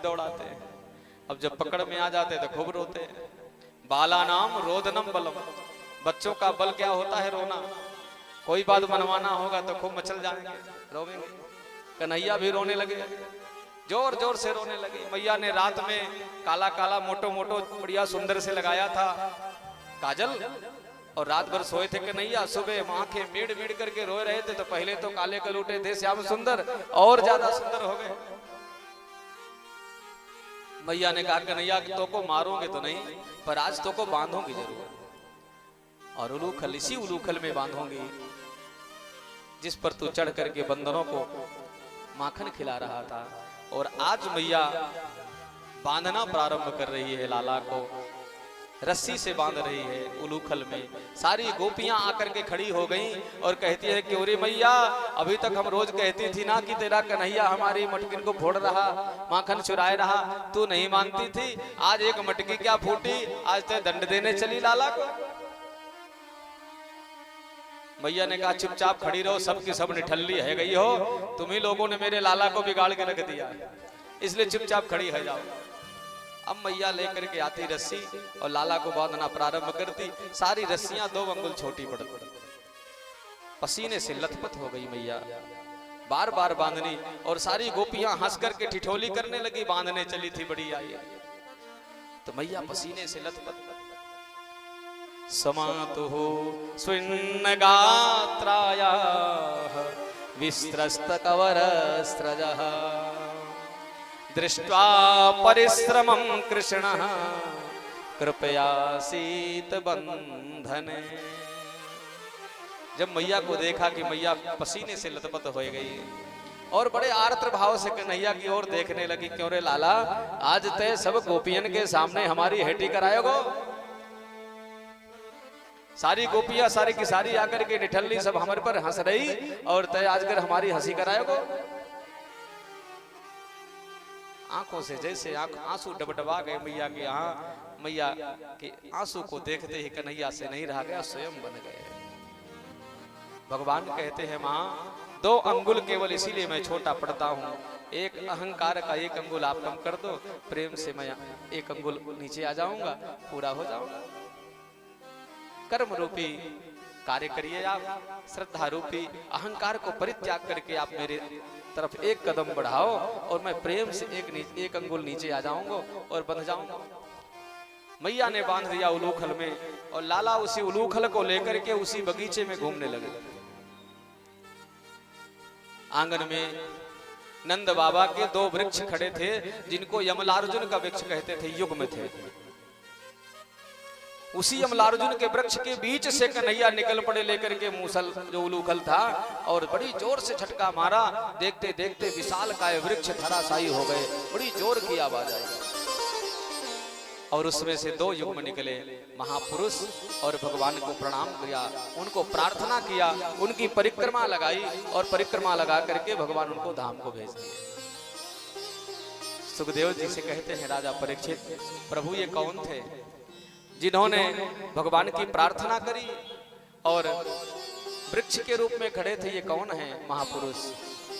दौड़ाते हैं, अब जब पकड़ में आ जाते तो खूब रोते हैं। बाला नाम रोदनम बलम, बच्चों का बल क्या होता है? रोना। कोई बात मनवाना होगा तो खूब मचल जाएंगे, रोवेंगे। कन्हैया भी रोने लगे, जोर जोर से रोने लगे। मैया ने रात में काला काला मोटो मोटो बढ़िया सुंदर से लगाया था काजल, और रात भर सोए थे कन्हैया। सुबह आंखें मीड़ मीड़ करके रोए रहे थे, तो पहले तो काले कलूटे थे श्याम सुंदर, और ज्यादा सुंदर हो गए। मैया ने कहा कन्हैया तो को मारोगे तो नहीं, पर आज तो को बांधोगी जरूर, और उलूखल, इसी उलूखल में बांधोगी जिस पर तू चढ़ करके बंदरों को माखन खिला रहा था। और आज मैया बांधना प्रारंभ कर रही है, लाला को रस्सी से बांध रही है उलूखल में। सारी गोपियां आकर के खड़ी हो गईं और कहती है कि अरे मैया, अभी तक हम रोज कहती थी ना कि तेरा कन्हैया हमारी मटकी को फोड़ रहा, माखन चुराए रहा, तू नहीं मानती थी। आज एक मटकी क्या फूटी, आज तो दंड देने चली लाला को। मैया ने कहा चुपचाप खड़ी रहो, सबकी सब निठल्ली है गई हो, तुम्ही लोगों ने मेरे लाला को बिगाड़ के रख दिया, इसलिए चुपचाप खड़ी है जाओ। अब मैया लेकर के आती रस्सी और लाला को बांधना प्रारंभ करती। सारी रस्सियां 2 अंगुल छोटी पड़ पड़ी, पसीने से लथपथ हो गई मैया, बार बार बांधनी। और सारी गोपियां हंस करके ठिठोली करने लगी, बांधने चली थी बड़ी आई, तो मैया पसीने से लथपथ। समातुः स्विन्न गात्रायाः विस्त्रस्त कवरस्त्रजः दृष्ट्वा परिश्रमं कृष्णः कृपयासीत बंधने। जब मैया को देखा कि मैया पसीने से लथपथ हो गई और बड़े आर्द्र भाव से कन्हैया की ओर देखने लगी, क्यों रे लाला, आज तय सब गोपियन के सामने हमारी हेटी करायोगो? सारी गोपियां सारी की सारी आकर के निठल्ली सब हमारे पर हंस रही, और तय आजकर हमारी हंसी करायोगो? आंखों से जैसे आंसू डबडबा गए मैया के यहाँ। मैया के आंसू को देखते ही कन्हैया से नहीं रहा गया, स्वयं बन गए। भगवान कहते हैं माँ, 2 अंगुल केवल इसीलिए मैं छोटा पड़ता हूँ, एक अहंकार का 1 अंगुल आप कम कर दो, प्रेम से मैं 1 अंगुल नीचे आ जाऊंगा, पूरा हो जाऊंगा। कर्म रूपी कार्य करिए आप, श्रद्धा रूपी अहंकार को परित्याग करके आप मेरे तरफ 1 कदम बढ़ाओ, और मैं प्रेम से 1 अंगुल नीचे आ जाऊंगा और बंध जाऊंगा। मैया ने बांध दिया उलूखल में, और लाला उसी उलूखल को लेकर के उसी बगीचे में घूमने लगे। आंगन में नंद बाबा के 2 वृक्ष खड़े थे, जिनको यमलार्जुन का वृक्ष कहते थे, युग में थे। उसी यमलार्जुन के वृक्ष के बीच से कन्हैया निकल पड़े लेकर के मूसल जो उलूखल था, और बड़ी जोर से झटका मारा। देखते देखते विशाल काय वृक्ष धराशायी हो गए, बड़ी जोर की आवाज आई, और उसमें से 2 युग्म निकले महापुरुष, और भगवान को प्रणाम किया, उनको प्रार्थना किया, उनकी परिक्रमा लगाई, और परिक्रमा लगा करके भगवान उनको धाम को भेज दिए। सुखदेव जी से कहते हैं राजा परीक्षित, प्रभु ये कौन थे जिन्होंने भगवान की प्रार्थना करी और वृक्ष के रूप में खड़े थे, ये कौन है महापुरुष?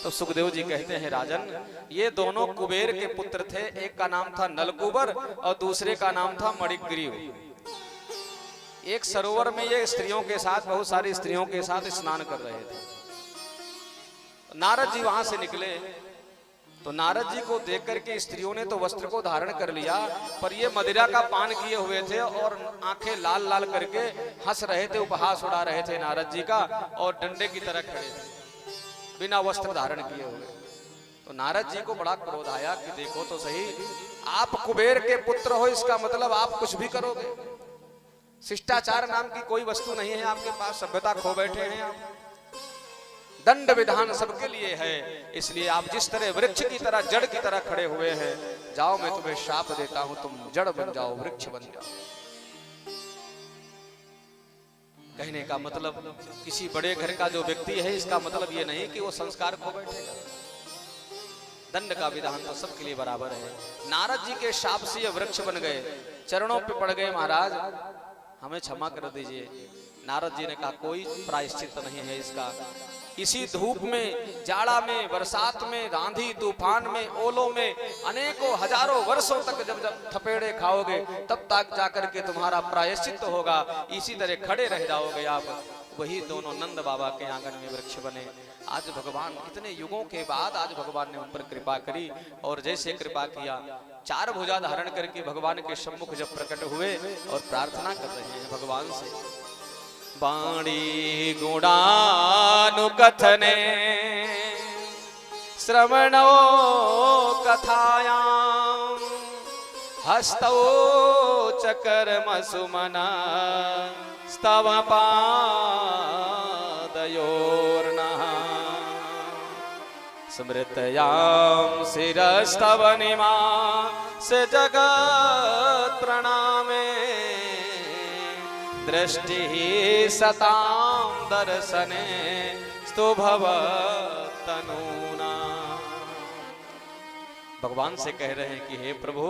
तो सुखदेव जी कहते हैं राजन, ये दोनों कुबेर के पुत्र थे, एक का नाम था नलकुबर और दूसरे का नाम था मणिग्रीव। एक सरोवर में ये स्त्रियों के साथ, बहुत सारी स्त्रियों के साथ स्नान कर रहे थे। नारद जी वहां से निकले, तो नारद जी को देख करके स्त्रियों ने तो वस्त्र को धारण कर लिया, पर ये मदिरा का पान किए हुए थे और आंखें लाल लाल करके हंस रहे थे, उपहास उड़ा रहे थे नारद जी का, और डंडे की तरह खड़े थे बिना वस्त्र धारण किए हुए। तो नारद जी को बड़ा क्रोध आया कि देखो तो सही, आप कुबेर के पुत्र हो, इसका मतलब आप कुछ भी करोगे। शिष्टाचार नाम की कोई वस्तु नहीं है आपके पास, सभ्यता खो बैठे हैं आप। दंड विधान सबके लिए है, इसलिए आप जिस तरह वृक्ष की तरह, जड़ की तरह खड़े हुए हैं, जाओ मैं तुम्हें शाप देता हूं, तुम जड़ बन जाओ, वृक्ष बन जाओ। कहने का मतलब किसी बड़े घर का जो व्यक्ति है, इसका मतलब ये नहीं कि वो संस्कार खो बैठेगा। दंड का विधान तो सबके लिए बराबर है। नारद जी के शाप से ये वृक्ष बन गए, चरणों पे पड़ गए, महाराज हमें क्षमा कर दीजिए। नारद जी ने कहा कोई प्रायश्चित नहीं है इसका, इसी धूप में, जाड़ा में, बरसात में, आंधी तूफान में, ओलों में, अनेकों हजारों वर्षों तक जब जब थपेड़े खाओगे तब तक जाकर के तुम्हारा प्रायश्चित होगा। इसी तरह खड़े रह जाओगे आप। वही दोनों नंद बाबा के आंगन में वृक्ष बने। आज भगवान इतने युगों के बाद आज भगवान ने उन पर कृपा करी, और जैसे कृपा किया, 4 भुजा धारण करके भगवान के सम्मुख जब प्रकट हुए और प्रार्थना कर रहे हैं भगवान से। वाणी गुणानुकथने श्रवणो कथायां हस्तौ च कर्म सुमना स्तव पादयोर्नः स्मृतयां शिरस्तव निवास जगत् प्रणामे दृष्टि सतां दर्शने स्तु भवतनूना। भगवान से कह रहे हैं कि हे प्रभु,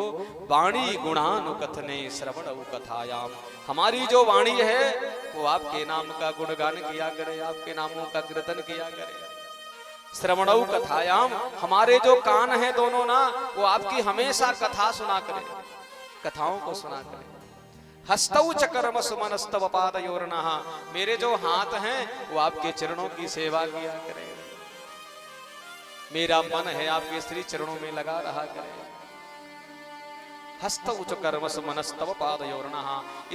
वाणी गुणानुकथने श्रवण कथायाम, हमारी जो वाणी है वो आपके नाम का गुणगान किया करे, आपके नामों का कीर्तन किया करे। श्रवणौ कथायाम, हमारे जो कान हैं दोनों ना, वो आपकी हमेशा कथा सुना करे, कथाओं को सुना करे। हस्तौ च कर्म सुमनस्तव पादयोर्नः, मेरे जो हाथ हैं वो आपके चरणों की सेवा किया करे। मेरा मन है आपके श्री चरणों में लगा रहा करे। हस्तौ च कर्म सुमनस्तव पादयोर्नः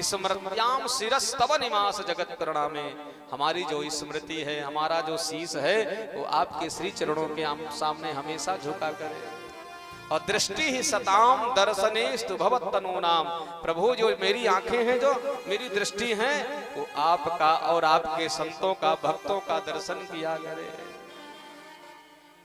स्मृत्यां शिरस्तव निवास जगत प्रणामे, हमारी जो स्मृति है, हमारा जो शीश है वो आपके श्री चरणों के सामने हमेशा झुका करे। और दृष्टि ही सताम दर्शने स्तु भवतनूनाम, प्रभु जो मेरी आंखें हैं, जो मेरी दृष्टि है, वो आपका और आपके संतों का, भक्तों का दर्शन किया करे।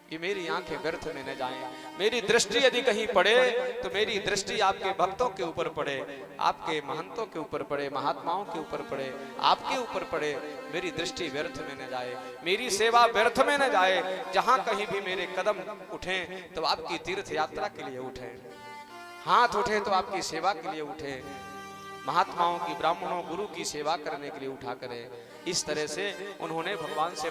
ये मेरी आंखें व्यर्थ में न जाएं। मेरी दृष्टि यदि कहीं पड़े तो मेरी दृष्टि आपके भक्तों के ऊपर पड़े, आपके महंतों के ऊपर पड़े, महात्माओं के ऊपर पड़े, आपके ऊपर पड़े। मेरी दृष्टि व्यर्थ में न जाए, मेरी सेवा व्यर्थ में न जाए। जहां कहीं भी मेरे कदम उठें तो आपकी तीर्थ यात्रा के लिए उठें, हाथ उठे तो आपकी सेवा के लिए उठे, महात्माओं की, ब्राह्मणों, गुरु की सेवा करने के लिए उठा करें। इस तरह से उन्होंने भगवान से